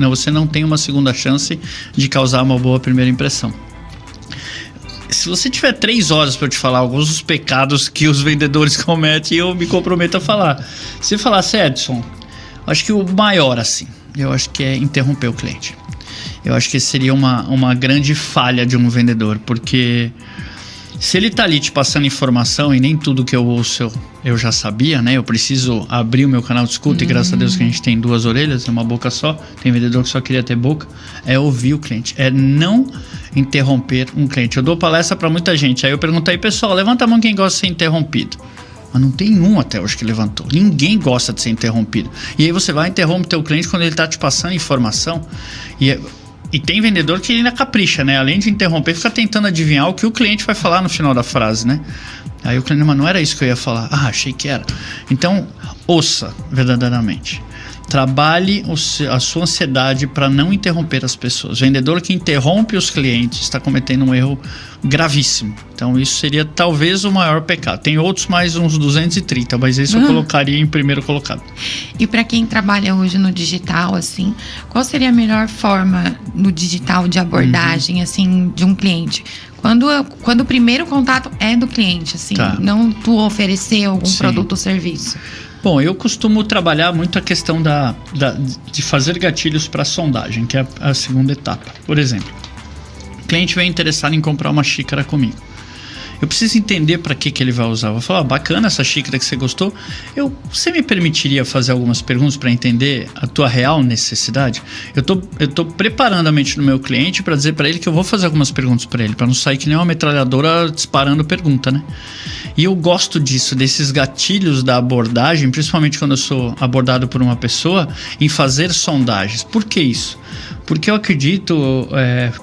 Você não tem uma segunda chance de causar uma boa primeira impressão. Se você tiver 3 horas para eu te falar alguns dos pecados que os vendedores cometem, eu me comprometo a falar. Se falasse, Edson, acho que o maior, assim, eu acho que é interromper o cliente. Eu acho que seria uma grande falha de um vendedor, porque se ele tá ali te passando informação e nem tudo que eu ouço eu já sabia, né? Eu preciso abrir o meu canal de escuta e graças a Deus que a gente tem 2 orelhas e uma boca só. Tem vendedor que só queria ter boca. É ouvir o cliente, é não interromper um cliente. Eu dou palestra para muita gente, aí eu pergunto aí, pessoal, levanta a mão quem gosta de ser interrompido. Mas não tem um até hoje que levantou. Ninguém gosta de ser interrompido. E aí você vai e interrompe o teu cliente quando ele tá te passando informação. E tem vendedor que ainda capricha, né? Além de interromper, fica tentando adivinhar o que o cliente vai falar no final da frase, né? Aí o cliente, mas não era isso que eu ia falar. Achei que era. Então, ouça verdadeiramente. Trabalhe a sua ansiedade para não interromper as pessoas. Vendedor que interrompe os clientes está cometendo um erro gravíssimo. Então isso seria talvez o maior pecado. Tem outros mais uns 230, mas esse eu colocaria em primeiro colocado. E para quem trabalha hoje no digital, assim, qual seria a melhor forma no digital de abordagem, assim, de um cliente? Quando o primeiro contato é do cliente, assim, não tu oferecer algum produto ou serviço. Bom, eu costumo trabalhar muito a questão de fazer gatilhos para sondagem, que é a segunda etapa. Por exemplo, o cliente vem interessado em comprar uma xícara comigo. Eu preciso entender para que ele vai usar. Eu vou falar, bacana essa xícara que você gostou. Você me permitiria fazer algumas perguntas para entender a tua real necessidade? Eu tô preparando a mente do meu cliente para dizer para ele que eu vou fazer algumas perguntas para ele, para não sair que nem uma metralhadora disparando pergunta, né? E eu gosto disso, desses gatilhos da abordagem, principalmente quando eu sou abordado por uma pessoa, em fazer sondagens. Por que isso? Porque eu acredito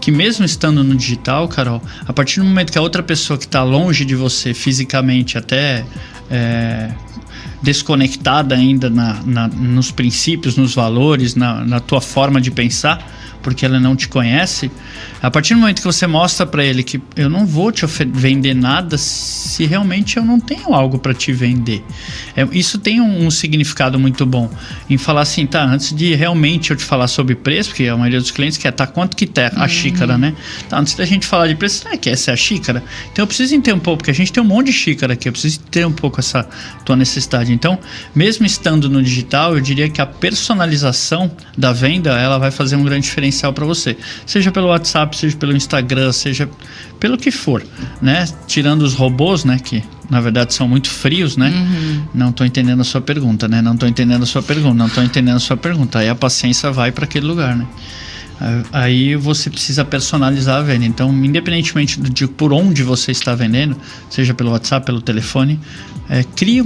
que mesmo estando no digital, Carol, a partir do momento que a outra pessoa que está longe de você fisicamente, até desconectada ainda nos princípios, nos valores, na tua forma de pensar, porque ela não te conhece, a partir do momento que você mostra para ele que eu não vou te vender nada se realmente eu não tenho algo para te vender. Isso tem um significado muito bom em falar assim, antes de realmente eu te falar sobre preço, porque a maioria dos clientes quer, quanto que tá a xícara, né? Antes da gente falar de preço, que essa é a xícara? Então eu preciso entender um pouco, porque a gente tem um monte de xícara aqui, eu preciso ter um pouco essa tua necessidade. Então, mesmo estando no digital, eu diria que a personalização da venda, ela vai fazer um grande diferencial para você, seja pelo WhatsApp, seja pelo Instagram, seja pelo que for, né? Tirando os robôs, né? Que na verdade são muito frios, né? Não tô entendendo a sua pergunta, né? Não tô entendendo a sua pergunta. Aí a paciência vai para aquele lugar, né? Aí você precisa personalizar a venda. Então, independentemente de por onde você está vendendo, seja pelo WhatsApp, pelo telefone, crie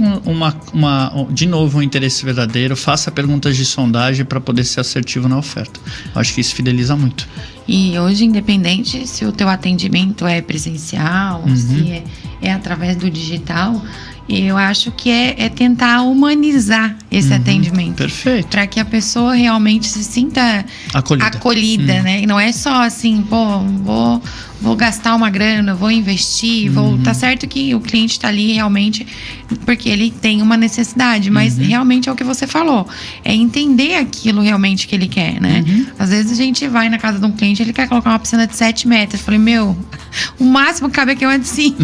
de novo um interesse verdadeiro, faça perguntas de sondagem para poder ser assertivo na oferta. Eu acho que isso fideliza muito. E hoje, independente se o teu atendimento é presencial, se é através do digital, eu acho que é tentar humanizar esse atendimento. Perfeito. Para que a pessoa realmente se sinta acolhida, né? E não é só assim, vou gastar uma grana, vou investir, tá certo que o cliente tá ali realmente porque ele tem uma necessidade, mas realmente é o que você falou, é entender aquilo realmente que ele quer, né? Às vezes a gente vai na casa de um cliente, ele quer colocar uma piscina de 7 metros. Eu falei, o máximo que cabe aqui é uma de 5.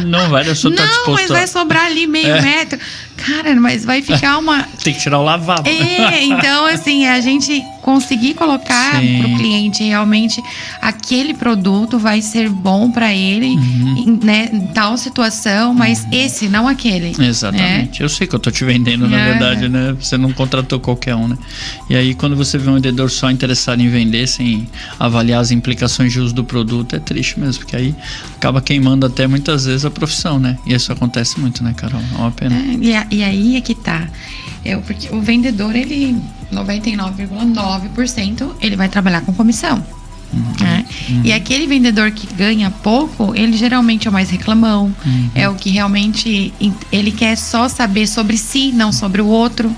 Não vai, eu só tá disposto. Não, mas vai sobrar ali meio metro. Cara, mas vai ficar uma... Tem que tirar o lavabo. Então assim, a gente conseguir colocar para o cliente realmente aquele produto vai ser bom para ele, né, em tal situação, mas esse, não aquele. Exatamente. Eu sei que eu tô te vendendo, na verdade, né? Você não contratou qualquer um, né? E aí, quando você vê um vendedor só interessado em vender, sem avaliar as implicações de uso do produto, é triste mesmo, porque aí acaba queimando até muitas vezes a profissão, né? E isso acontece muito, né, Carol? É uma pena. E aí é que tá. Porque o vendedor, ele 99,9% ele vai trabalhar com comissão. Né? E aquele vendedor que ganha pouco, ele geralmente é o mais reclamão, é o que realmente ele quer só saber sobre si, não sobre o outro.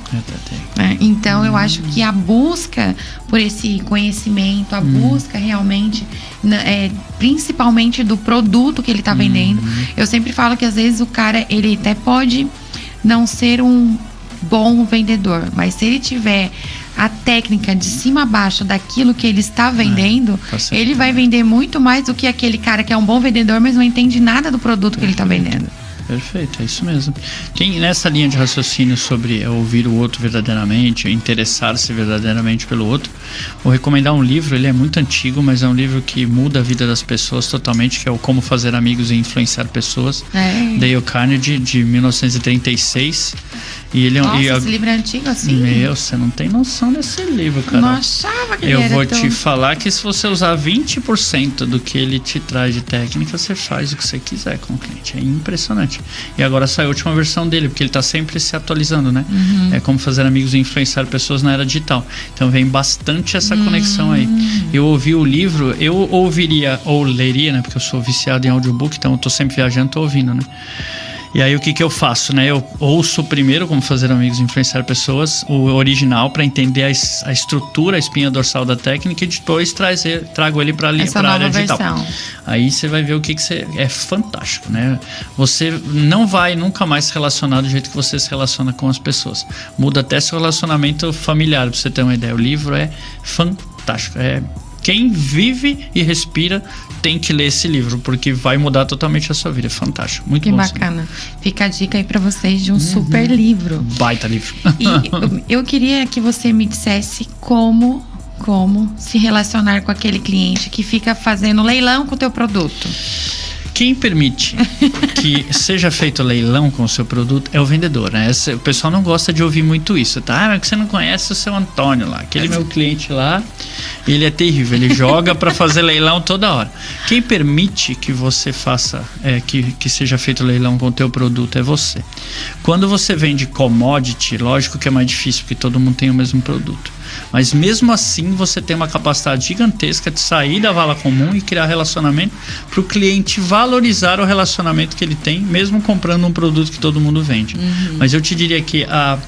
Né? Então eu acho que a busca por esse conhecimento, a busca realmente, principalmente do produto que ele está vendendo, eu sempre falo que às vezes o cara, ele até pode não ser um bom vendedor, mas se ele tiver a técnica de cima a baixo daquilo que ele está vendendo, ele vai vender muito mais do que aquele cara que é um bom vendedor, mas não entende nada do produto que ele está vendendo. Perfeito, é isso mesmo. Nessa linha de raciocínio sobre ouvir o outro verdadeiramente, interessar-se verdadeiramente pelo outro, vou recomendar um livro, ele é muito antigo, mas é um livro que muda a vida das pessoas totalmente, que é o Como Fazer Amigos e Influenciar Pessoas, Dale Carnegie, de 1936. E ele esse livro é antigo assim? Meu, você não tem noção desse livro, cara. Não achava que ele era vou te falar que se você usar 20% do que ele te traz de técnica, você faz o que você quiser com o cliente. É impressionante. E agora saiu a última versão dele, porque ele tá sempre se atualizando, né? É Como Fazer Amigos e Influenciar Pessoas na Era Digital. Então vem bastante essa conexão aí. Eu ouvi o livro, eu ouviria, ou leria, né? Porque eu sou viciado em audiobook, então eu tô sempre viajando, tô ouvindo, né? E aí o que eu faço, né? Eu ouço primeiro Como Fazer Amigos e Influenciar Pessoas, o original, para entender a estrutura, a espinha dorsal da técnica, e depois trago ele para a área digital. Aí você vai ver o que você... É fantástico, né? Você não vai nunca mais se relacionar do jeito que você se relaciona com as pessoas. Muda até seu relacionamento familiar, para você ter uma ideia. O livro é fantástico. Quem vive e respira tem que ler esse livro, porque vai mudar totalmente a sua vida. É fantástico, muito bom. Que bacana. Fica a dica aí pra vocês de um super livro. Baita livro. E eu queria que você me dissesse como se relacionar com aquele cliente que fica fazendo leilão com o teu produto. Quem permite que seja feito leilão com o seu produto é o vendedor, né? O pessoal não gosta de ouvir muito isso, tá? Mas você não conhece o seu Antônio lá, aquele meu cliente lá, ele é terrível, ele joga para fazer leilão toda hora. Quem permite que você faça, que seja feito leilão com o teu produto é você. Quando você vende commodity, lógico que é mais difícil, porque todo mundo tem o mesmo produto. Mas mesmo assim você tem uma capacidade gigantesca de sair da vala comum e criar relacionamento para o cliente valorizar o relacionamento que ele tem, mesmo comprando um produto que todo mundo vende. Mas eu te diria que a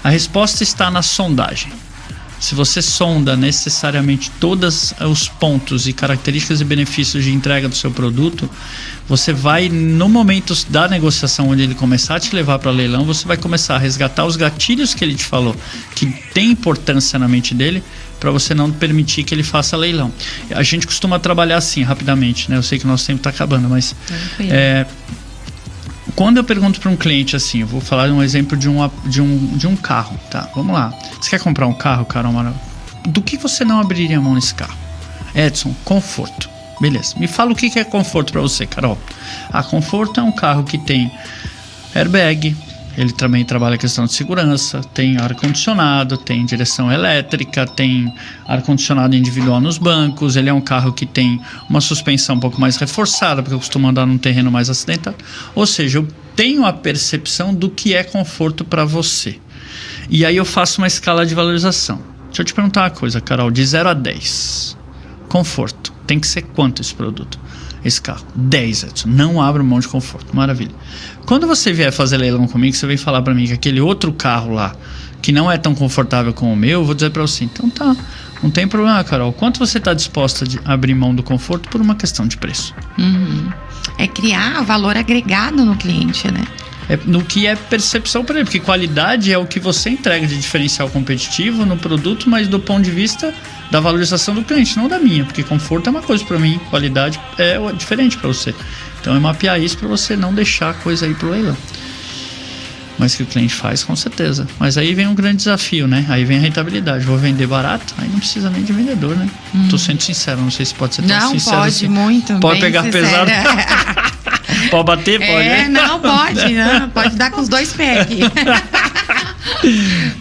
resposta está na sondagem. Se você sonda necessariamente todos os pontos e características e benefícios de entrega do seu produto, você vai, no momento da negociação, onde ele começar a te levar para leilão, você vai começar a resgatar os gatilhos que ele te falou, que tem importância na mente dele, para você não permitir que ele faça leilão. A gente costuma trabalhar assim, rapidamente, né? Eu sei que o nosso tempo está acabando, mas... Quando eu pergunto para um cliente assim, eu vou falar um exemplo de um carro, tá? Vamos lá. Você quer comprar um carro, Carol Amaral? Do que você não abriria a mão nesse carro? Edson, conforto. Beleza. Me fala o que é conforto para você, Carol. Conforto é um carro que tem airbag, ele também trabalha a questão de segurança, tem ar-condicionado, tem direção elétrica, tem ar-condicionado individual nos bancos, ele é um carro que tem uma suspensão um pouco mais reforçada, porque eu costumo andar num terreno mais acidentado. Ou seja, eu tenho a percepção do que é conforto para você. E aí eu faço uma escala de valorização. Deixa eu te perguntar uma coisa, Carol, de 0 a 10. Conforto. Tem que ser quanto esse produto? Esse carro? 10, Edson. Não abra mão de conforto. Maravilha. Quando você vier fazer leilão comigo, você vem falar para mim que aquele outro carro lá, que não é tão confortável como o meu, eu vou dizer para você, então tá, não tem problema, Carol. Quanto você está disposta a abrir mão do conforto por uma questão de preço? É criar valor agregado no cliente, né? No que é percepção para ele, porque qualidade é o que você entrega de diferencial competitivo no produto, mas do ponto de vista da valorização do cliente, não da minha, porque conforto é uma coisa para mim, qualidade é diferente para você. Então é mapear isso para você não deixar a coisa aí pro leilão. mas que o cliente faz, com certeza. Mas aí vem um grande desafio, né? Aí vem a rentabilidade. Vou vender barato, aí não precisa nem de vendedor, né? Tô sendo sincero, não sei se pode ser tão sincero pode, assim. muito. Pode bem pegar sincera. pesado. Pode bater, pode, né? Não, pode dar com os 2 pés aqui.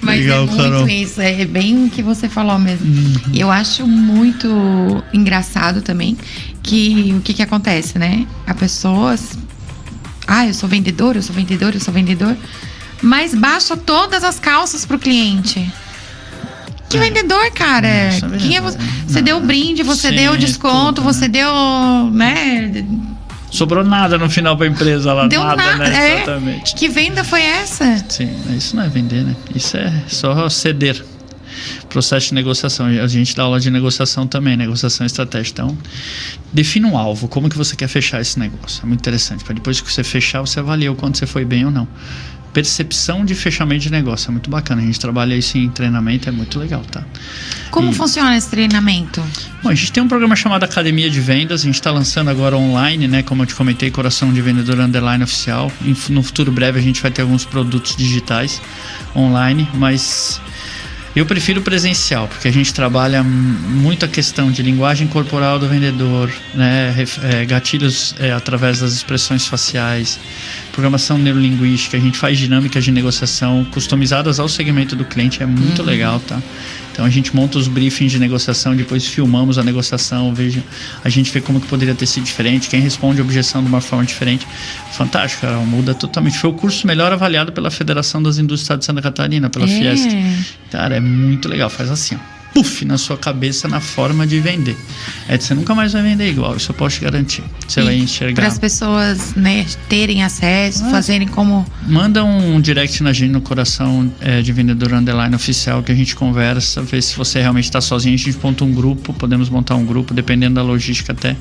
Mas legal, é muito Carol. isso, é bem o que você falou mesmo. E eu acho muito engraçado também que o que acontece, né? A pessoa, eu sou vendedor, mas baixa todas as calças pro cliente. Que vendedor, cara? Isso é Quem é verdade. você? Você deu o brinde, você Sim, deu o desconto, tudo, né? você deu, né? Sobrou nada no final pra empresa lá, Deu nada, nada, né? Exatamente. Que venda foi essa? Sim, isso não é vender, né? Isso é só ceder. Processo de negociação. A gente dá aula de negociação também, negociação estratégica. Então, defina um alvo, como que você quer fechar esse negócio. É muito interessante. Para depois que você fechar, você avalia o quanto você foi bem ou não. Percepção de fechamento de negócio. É muito bacana. A gente trabalha isso em treinamento, é muito legal, tá? Como funciona esse treinamento? Bom, a gente tem um programa chamado Academia de Vendas. A gente está lançando agora online, né? Como eu te comentei, Coração de Vendedor Underline Oficial. No futuro breve a gente vai ter alguns produtos digitais online, mas eu prefiro presencial, porque a gente trabalha muito a questão de linguagem corporal do vendedor, né? Gatilhos através das expressões faciais, programação neurolinguística, a gente faz dinâmicas de negociação customizadas ao segmento do cliente, é muito legal, tá? Então a gente monta os briefings de negociação, depois filmamos a negociação, a gente vê como que poderia ter sido diferente, quem responde a objeção de uma forma diferente. Fantástico, cara, muda totalmente. Foi o curso melhor avaliado pela Federação das Indústrias de Santa Catarina, pela Fiesp. Cara, é muito legal, faz assim, ó. Puf, na sua cabeça, na forma de vender. Você nunca mais vai vender igual, isso eu posso te garantir. Você vai enxergar. Para as pessoas, né, terem acesso, fazerem como... Manda um direct na gente no Coração de Vendedor Underline Oficial, que a gente conversa, vê se você realmente está sozinho. A gente monta um grupo, podemos montar um grupo, dependendo da logística, até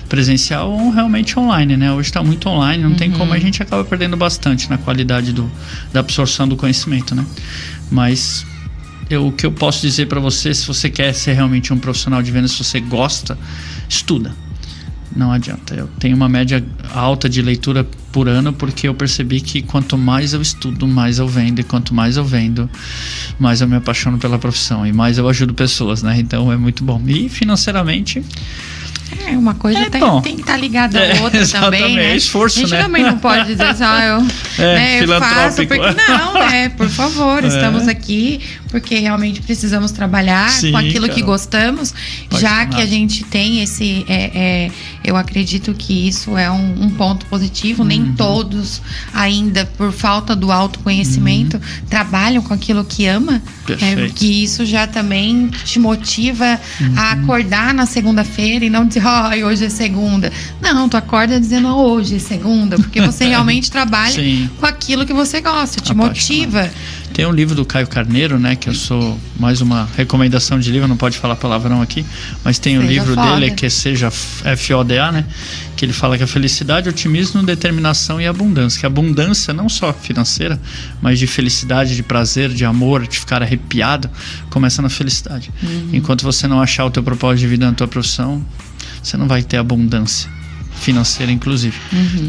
presencial ou realmente online, né? Hoje está muito online, não tem como, a gente acaba perdendo bastante na qualidade da absorção do conhecimento, né? Mas... o que eu posso dizer para você, se você quer ser realmente um profissional de vendas, se você gosta, estuda. Não adianta. Eu tenho uma média alta de leitura por ano, porque eu percebi que quanto mais eu estudo, mais eu vendo, e quanto mais eu vendo, mais eu me apaixono pela profissão e mais eu ajudo pessoas, né? Então é muito bom. E financeiramente... uma coisa tem que estar ligada à outra também, né? É esforço, né? A gente também não pode dizer assim, eu faço porque... Não, por favor, estamos aqui porque realmente precisamos trabalhar com aquilo que gostamos, já que a gente tem esse... eu acredito que isso é um ponto positivo. Nem todos ainda, por falta do autoconhecimento, trabalham com aquilo que ama. Que isso já também te motiva a acordar na segunda-feira e não dizer, hoje é segunda. Não, tu acorda dizendo, hoje é segunda, porque você realmente trabalha com aquilo que você gosta, te motiva. Tem um livro do Caio Carneiro, né, que eu sou mais uma recomendação de livro, não pode falar palavrão aqui, mas tem um livro dele que é Seja FODA, né, que ele fala que a felicidade, otimismo, determinação e abundância, que a abundância não só financeira, mas de felicidade, de prazer, de amor, de ficar arrepiado, começa na felicidade. Enquanto você não achar o teu propósito de vida na tua profissão, você não vai ter abundância financeira, inclusive.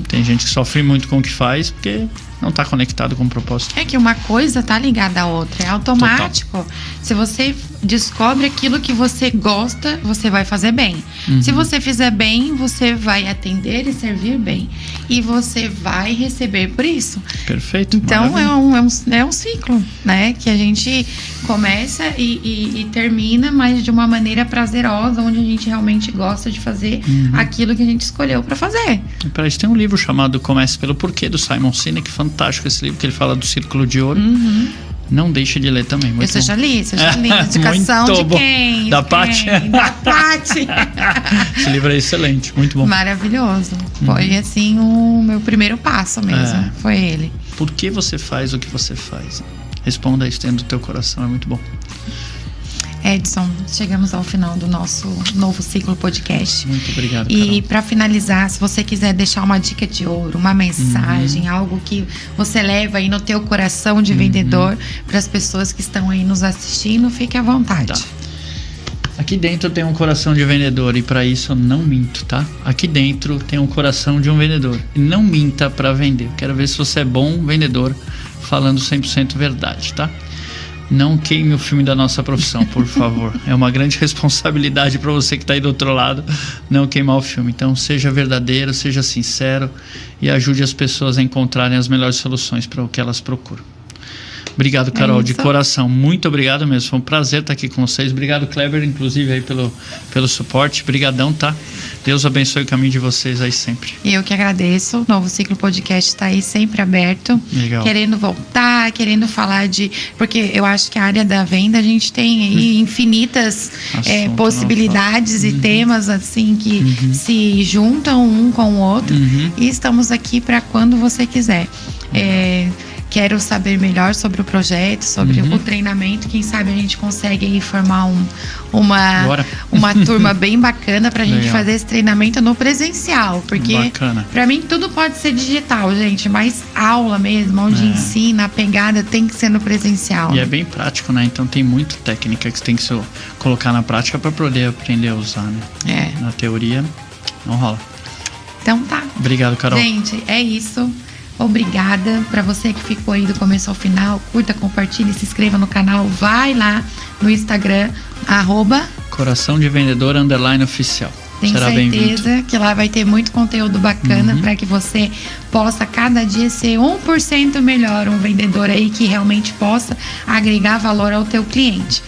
Tem gente que sofre muito com o que faz porque não está conectado com o propósito. É que uma coisa tá ligada à outra, é automático. Total. Se você descobre aquilo que você gosta, você vai fazer bem. Se você fizer bem, você vai atender e servir bem. E você vai receber por isso. Perfeito. Então é um ciclo, né? Que a gente começa e termina, mas de uma maneira prazerosa, onde a gente realmente gosta de fazer aquilo que a gente escolheu para fazer. Para isso tem um livro chamado Comece pelo Porquê, do Simon Sinek, fantástico esse livro, que ele fala do círculo de ouro. Não deixe de ler também. Você já li. Indicação de quem? Da Paty. Da Paty. Esse livro é excelente, muito bom. Maravilhoso. Foi assim o meu primeiro passo mesmo. Foi ele. Por que você faz o que você faz? Responda isso dentro do teu coração, é muito bom. Edson, chegamos ao final do nosso novo ciclo podcast. Muito obrigado, E para finalizar, se você quiser deixar uma dica de ouro, uma mensagem, algo que você leva aí no teu coração de vendedor para as pessoas que estão aí nos assistindo, fique à vontade. Aqui dentro tem um coração de vendedor e para isso eu não minto, tá? Aqui dentro tem um coração de um vendedor e não minta para vender. Quero ver se você é bom vendedor falando 100% verdade, tá? Não queime o filme da nossa profissão, por favor. É uma grande responsabilidade para você que está aí do outro lado não queimar o filme. Então seja verdadeiro, seja sincero e ajude as pessoas a encontrarem as melhores soluções para o que elas procuram. Obrigado, Carol, de coração. Muito obrigado mesmo. Foi um prazer estar aqui com vocês. Obrigado, Kleber, inclusive, aí pelo suporte. Obrigadão, tá? Deus abençoe o caminho de vocês aí sempre. Eu que agradeço. O Novo Ciclo Podcast está aí sempre aberto. Legal. Querendo voltar, querendo falar de... Porque eu acho que a área da venda, a gente tem aí infinitas possibilidades e temas, assim, que se juntam um com o outro. E estamos aqui para quando você quiser. Quero saber melhor sobre o projeto, sobre o treinamento. Quem sabe a gente consegue aí formar uma turma bem bacana pra gente fazer esse treinamento no presencial. Porque pra mim tudo pode ser digital, gente. Mas aula mesmo, onde ensina, a pegada tem que ser no presencial. E é bem prático, né? Então tem muita técnica que você tem que colocar na prática pra poder aprender a usar, né? Na teoria não rola. Então tá. Obrigado, Carol. Gente, é isso. Obrigada para você que ficou aí do começo ao final. Curta, compartilhe, se inscreva no canal. Vai lá no Instagram, Coração de Vendedor _oficial. Tenho certeza que lá vai ter muito conteúdo bacana para que você possa cada dia ser 1% melhor, um vendedor aí que realmente possa agregar valor ao teu cliente.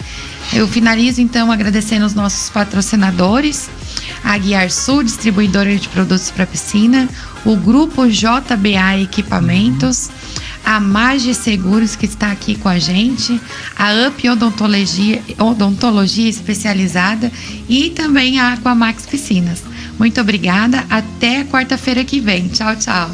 Eu finalizo então agradecendo os nossos patrocinadores, a Guiar Sul, distribuidora de produtos para piscina, o Grupo JBA Equipamentos, a Mage Seguros, que está aqui com a gente, a UP Odontologia Especializada e também a Aquamax Piscinas. Muito obrigada, até quarta-feira que vem. Tchau, tchau.